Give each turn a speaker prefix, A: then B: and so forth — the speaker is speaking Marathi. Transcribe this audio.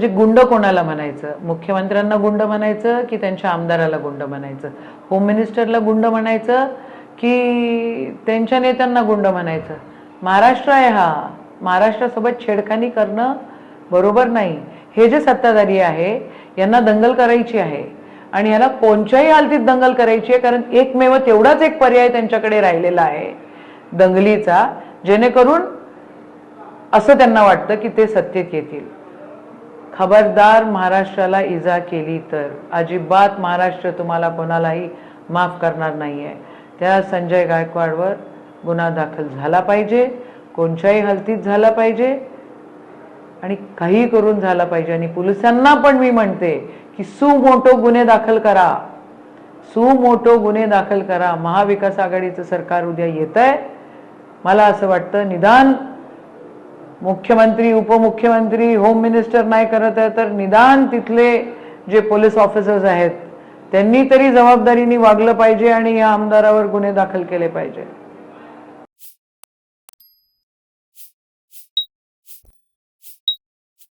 A: म्हणजे गुंड कोणाला म्हणायचं? मुख्यमंत्र्यांना गुंड म्हणायचं की त्यांच्या आमदाराला गुंड म्हणायचं? होम मिनिस्टरला गुंड म्हणायचं की त्यांच्या नेत्यांना गुंड म्हणायचं? महाराष्ट्र आहे हा. महाराष्ट्रासोबत छेडखानी करणं बरोबर नाही. हे जे सत्ताधारी आहे यांना दंगल करायची आहे आणि याला कोणत्याही हालतीत दंगल करायची आहे, कारण एकमेव तेवढाच एक पर्याय त्यांच्याकडे राहिलेला आहे दंगलीचा, जेणेकरून असं त्यांना वाटतं की ते सत्तेत येतील. खबरदार, महाराष्ट्राला इजा केली तर अजिबात महाराष्ट्र तुम्हाला कोणालाही माफ करणार नाहीये. त्या संजय गायकवाडवर गुन्हा दाखल झाला पाहिजे, कोणत्याही हालतीत झाला पाहिजे आणि काही करून झाला पाहिजे. आणि पोलिसांना पण मी म्हणते की सुमोटो गुन्हे दाखल करा, सुमोटो गुन्हे दाखल करा. महाविकास आघाडीचं सरकार उद्या येतंय. मला असं वाटतं निदान मुख्यमंत्री, उपमुख्यमंत्री, होम मिनिस्टर नाही करत आहे तर निदान तिथले जे पोलीस ऑफिसर्स आहेत त्यांनी तरी जबाबदारीने वागलं पाहिजे आणि या आमदारावर गुन्हे दाखल केले पाहिजे.